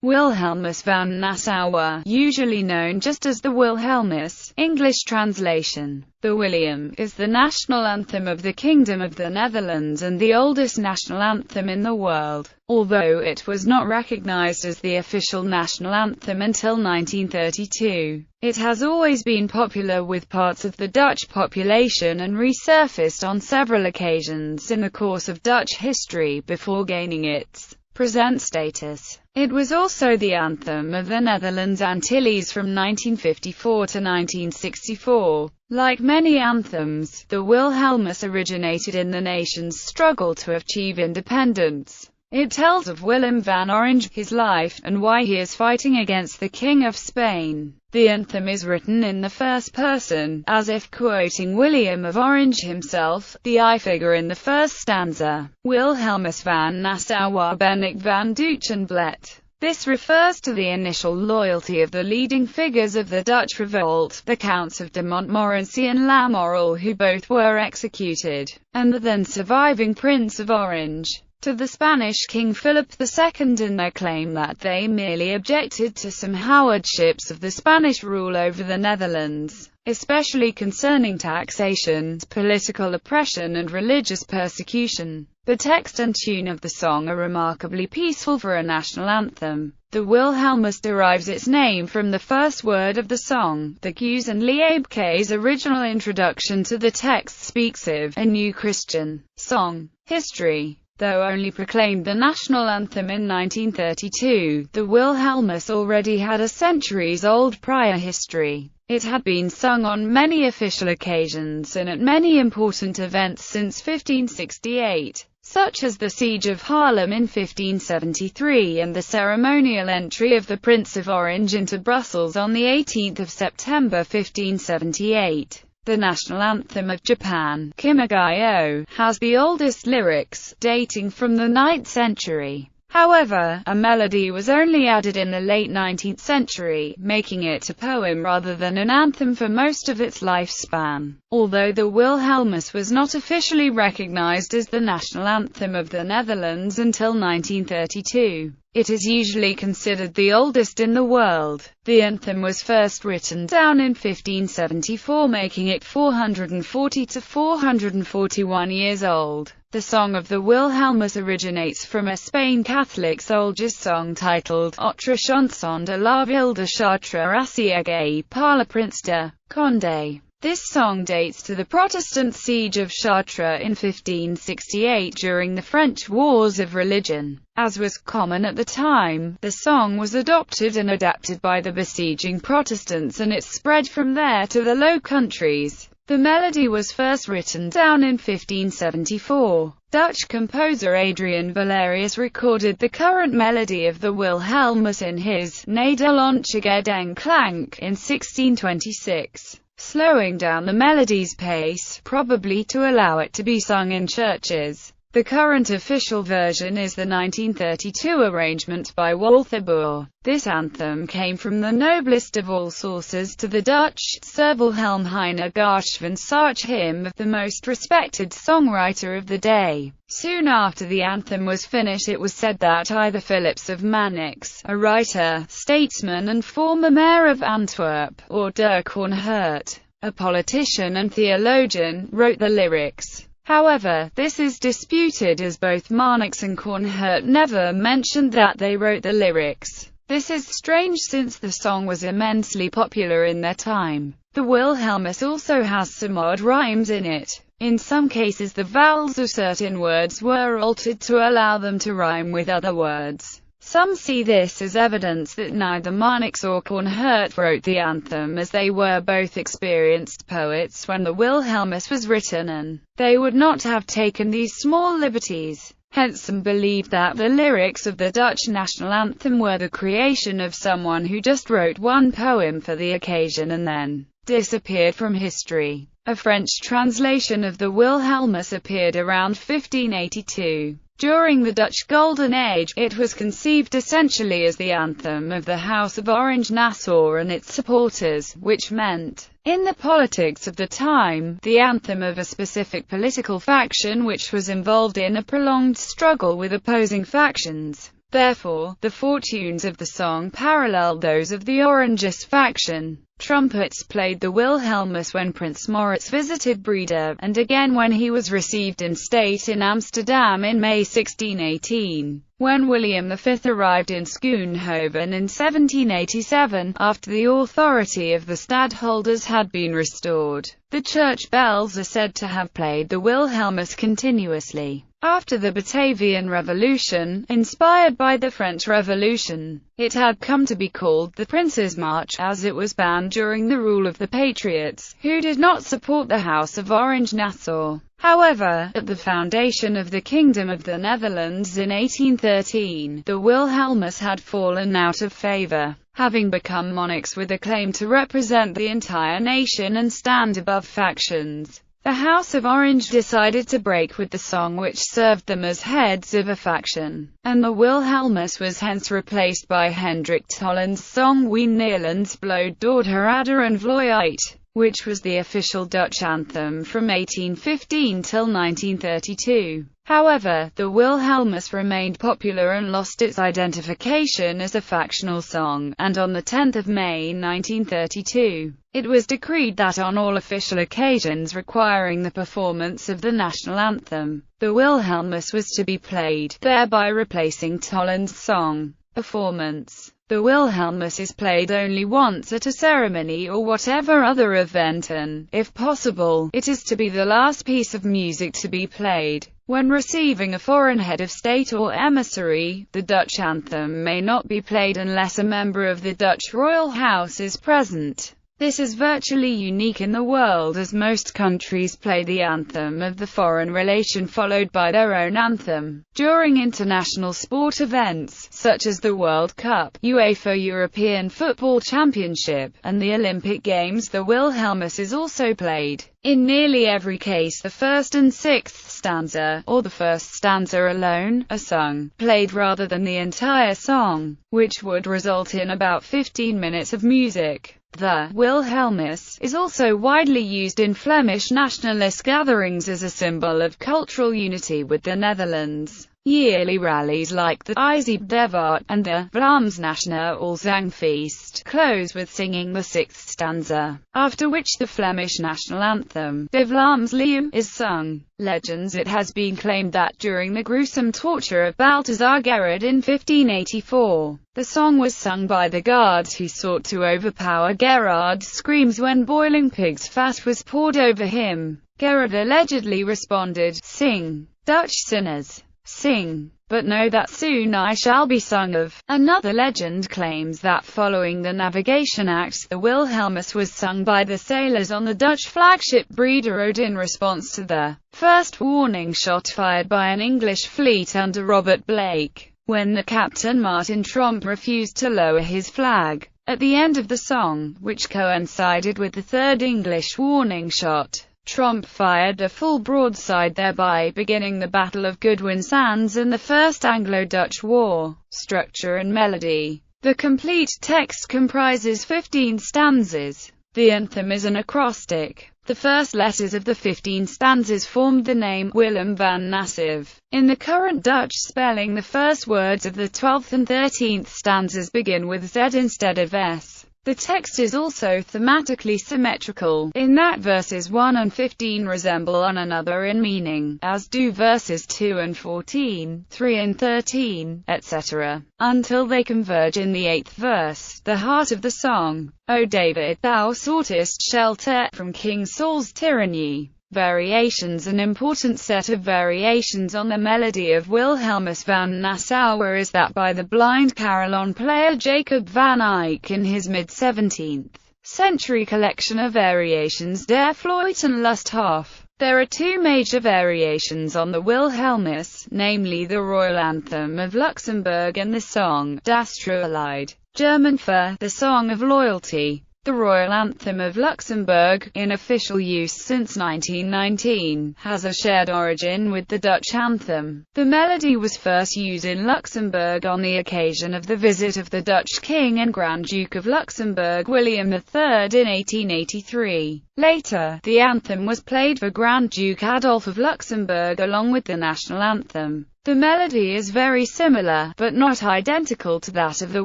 Wilhelmus van Nassau, usually known just as the Wilhelmus, English translation. The William is the national anthem of the Kingdom of the Netherlands and the oldest national anthem in the world, although it was not recognized as the official national anthem until 1932. It has always been popular with parts of the Dutch population and resurfaced on several occasions in the course of Dutch history before gaining its present status. It was also the anthem of the Netherlands Antilles from 1954 to 1964. Like many anthems, the Wilhelmus originated in the nation's struggle to achieve independence. It tells of Willem van Orange, his life, and why he is fighting against the King of Spain. The anthem is written in the first person, as if quoting William of Orange himself, the I figure in the first stanza. Wilhelmus van Nassau ben ik van Duitschenblet. This refers to the initial loyalty of the leading figures of the Dutch revolt, the Counts of de Montmorency and Lamoral, who both were executed, and the then surviving Prince of Orange, to the Spanish King Philip II, in their claim that they merely objected to some hardships of the Spanish rule over the Netherlands, especially concerning taxation, political oppression and religious persecution. The text and tune of the song are remarkably peaceful for a national anthem. The Wilhelmus derives its name from the first word of the song. The Guus and Liebke's original introduction to the text speaks of a new Christian song history. Though only proclaimed the national anthem in 1932, the Wilhelmus already had a centuries-old prior history. It had been sung on many official occasions and at many important events since 1568, such as the Siege of Haarlem in 1573 and the ceremonial entry of the Prince of Orange into Brussels on 18 September 1578. The national anthem of Japan, Kimigai-o, has the oldest lyrics, dating from the 9th century. However, a melody was only added in the late 19th century, making it a poem rather than an anthem for most of its lifespan. Although the Wilhelmus was not officially recognized as the national anthem of the Netherlands until 1932, it is usually considered the oldest in the world. The anthem was first written down in 1574, making it 440 to 441 years old. The song of the Wilhelmus originates from a Spain Catholic soldier's song titled Otra chanson de la ville de Chartres assiégée par le Prince de Condé. This song dates to the Protestant siege of Chartres in 1568 during the French Wars of Religion. As was common at the time, the song was adopted and adapted by the besieging Protestants, and it spread from there to the Low Countries. The melody was first written down in 1574. Dutch composer Adrian Valerius recorded the current melody of the Wilhelmus in his Nederlandse Gedenklank in 1626, slowing down the melody's pace, probably to allow it to be sung in churches. The current official version is the 1932 arrangement by Walther Boer. This anthem came from the noblest of all sources to the Dutch, Sir Wilhelm Heinegasch van Sarch, him, the most respected songwriter of the day. Soon after the anthem was finished, it was said that either Philips of Mannix, a writer, statesman and former mayor of Antwerp, or Dirk Coornhert, a politician and theologian, wrote the lyrics. However, this is disputed, as both Mannix and Coornhert never mentioned that they wrote the lyrics. This is strange since the song was immensely popular in their time. The Wilhelmus also has some odd rhymes in it. In some cases the vowels of certain words were altered to allow them to rhyme with other words. Some see this as evidence that neither Mannix or Coornhert wrote the anthem, as they were both experienced poets when the Wilhelmus was written, and they would not have taken these small liberties. Hence some believe that the lyrics of the Dutch national anthem were the creation of someone who just wrote one poem for the occasion and then disappeared from history. A French translation of the Wilhelmus appeared around 1582. During the Dutch Golden Age, it was conceived essentially as the anthem of the House of Orange-Nassau and its supporters, which meant, in the politics of the time, the anthem of a specific political faction which was involved in a prolonged struggle with opposing factions. Therefore, the fortunes of the song paralleled those of the Orangist faction. Trumpets played the Wilhelmus when Prince Maurits visited Breda, and again when he was received in state in Amsterdam in May 1618. When William V arrived in Schoonhoven in 1787, after the authority of the stadholders had been restored, the church bells are said to have played the Wilhelmus continuously. After the Batavian Revolution, inspired by the French Revolution, it had come to be called the Prince's March, as it was banned during the rule of the Patriots, who did not support the House of Orange-Nassau. However, at the foundation of the Kingdom of the Netherlands in 1813, the Wilhelmus had fallen out of favor, having become monarchs with a claim to represent the entire nation and stand above factions. The House of Orange decided to break with the song which served them as heads of a faction, and the Wilhelmus was hence replaced by Hendrik Tolland's song Wien Nederlands bloed door Harada en Vloeit, which was the official Dutch anthem from 1815 till 1932. However, the Wilhelmus remained popular and lost its identification as a factional song, and on the 10th of May 1932, it was decreed that on all official occasions requiring the performance of the national anthem, the Wilhelmus was to be played, thereby replacing Tolland's song. Performance. The Wilhelmus is played only once at a ceremony or whatever other event, and, if possible, it is to be the last piece of music to be played. When receiving a foreign head of state or emissary, the Dutch anthem may not be played unless a member of the Dutch royal house is present. This is virtually unique in the world, as most countries play the anthem of the foreign relation followed by their own anthem. During international sport events, such as the World Cup, UEFA European Football Championship, and the Olympic Games, the Wilhelmus is also played. In nearly every case, the first and sixth stanza, or the first stanza alone, are sung, played rather than the entire song, which would result in about 15 minutes of music. The Wilhelmus is also widely used in Flemish nationalist gatherings as a symbol of cultural unity with the Netherlands. Yearly rallies like the IJsdevaart and the Vlaams Nationale Zangfeest close with singing the sixth stanza, after which the Flemish national anthem, De Vlaams Leeuw, is sung. Legends. It has been claimed that during the gruesome torture of Balthazar Gerard in 1584, the song was sung by the guards who sought to overpower Gerard's screams when boiling pig's fat was poured over him. Gerard allegedly responded, "Sing, Dutch sinners, sing, but know that soon I shall be sung of." Another legend claims that following the Navigation Act, the Wilhelmus was sung by the sailors on the Dutch flagship Breda Road in response to the first warning shot fired by an English fleet under Robert Blake, when the captain Martin Tromp refused to lower his flag. At the end of the song, which coincided with the third English warning shot, Tromp fired a full broadside, thereby beginning the Battle of Goodwin Sands and the First Anglo-Dutch War. Structure and melody. The complete text comprises 15 stanzas. The anthem is an acrostic. The first letters of the 15 stanzas formed the name Willem van Nassau. In the current Dutch spelling, the first words of the 12th and 13th stanzas begin with Z instead of S. The text is also thematically symmetrical, in that verses 1 and 15 resemble one another in meaning, as do verses 2 and 14, 3 and 13, etc., until they converge in the 8th verse, the heart of the song. O David, thou soughtest shelter from King Saul's tyranny. Variations. An important set of variations on the melody of Wilhelmus van Nassau is that by the blind carillon player Jacob van Eyck in his mid-17th century collection of variations Der Fluiten Lusthof. There are two major variations on the Wilhelmus, namely the Royal Anthem of Luxembourg and the song Das Trauerlied, German for the Song of Loyalty. The Royal Anthem of Luxembourg, in official use since 1919, has a shared origin with the Dutch anthem. The melody was first used in Luxembourg on the occasion of the visit of the Dutch King and Grand Duke of Luxembourg William III in 1883. Later, the anthem was played for Grand Duke Adolf of Luxembourg along with the national anthem. The melody is very similar, but not identical to that of the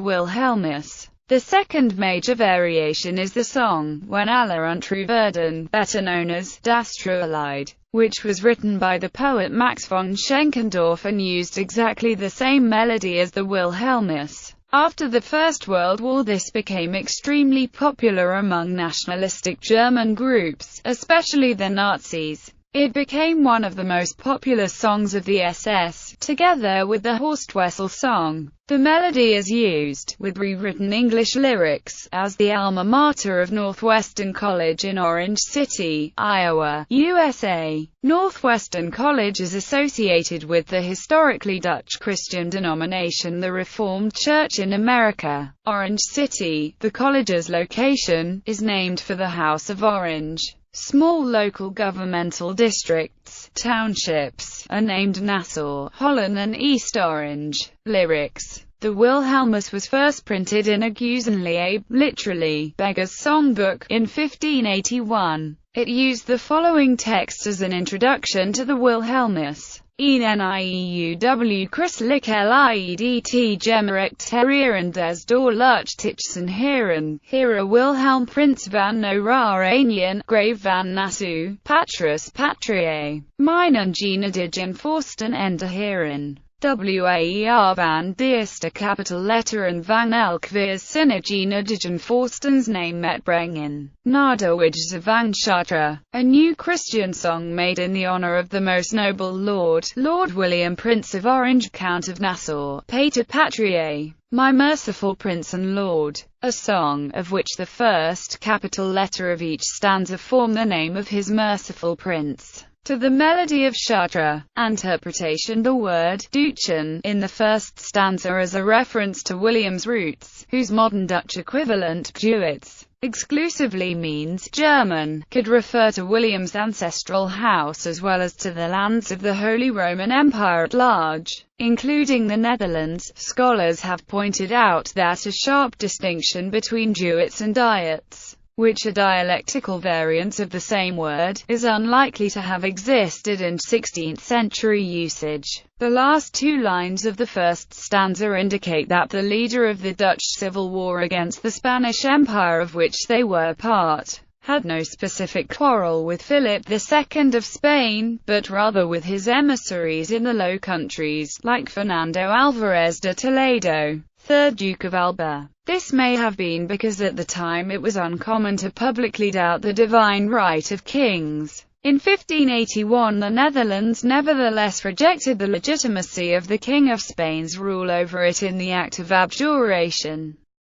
Wilhelmus. The second major variation is the song, Wenn alle untrue werden, better known as Das Trauerlied, which was written by the poet Max von Schenkendorf and used exactly the same melody as the Wilhelmus. After the First World War, this became extremely popular among nationalistic German groups, especially the Nazis. It became one of the most popular songs of the SS, together with the Horstwessel song. The melody is used, with rewritten English lyrics, as the alma mater of Northwestern College in Orange City, Iowa, USA. Northwestern College is associated with the historically Dutch Christian denomination the Reformed Church in America. Orange City, the college's location, is named for the House of Orange. Small local governmental districts, townships, are named Nassau, Holland and East Orange. Lyrics. The Wilhelmus was first printed in a Gusenliebe, literally, beggar's songbook, in 1581. It used the following text as an introduction to the Wilhelmus. Nieuw christelijk Lied gemerkt herieren des doorluchtigsten heren, Hera Wilhelm Prins van Oranje, Grave van Nassau, Patrus Patriae, Minen Genedigen Forsten en de heren. Waer van de eerste kapitelletteren van elk weer zinnigene digen Forstens name metbrengen. Nadoige van Chartres, a new Christian song made in the honor of the most noble Lord William Prince of Orange, Count of Nassau, Pater Patriae, my merciful Prince and Lord. A song, of which the first capital letter of each stanza form the name of his merciful Prince. To the melody of Chartres. Interpretation. The word Duchen in the first stanza is a reference to William's roots, whose modern Dutch equivalent, Duits, exclusively means German, could refer to William's ancestral house as well as to the lands of the Holy Roman Empire at large, including the Netherlands. Scholars have pointed out that a sharp distinction between Duits and Diets, which are dialectical variants of the same word, is unlikely to have existed in 16th-century usage. The last two lines of the first stanza indicate that the leader of the Dutch Civil War against the Spanish Empire, of which they were part, had no specific quarrel with Philip II of Spain, but rather with his emissaries in the Low Countries, like Fernando Álvarez de Toledo, 3rd Duke of Alba. This may have been because at the time it was uncommon to publicly doubt the divine right of kings. In 1581 the Netherlands nevertheless rejected the legitimacy of the King of Spain's rule over it in the Act of Abjuration.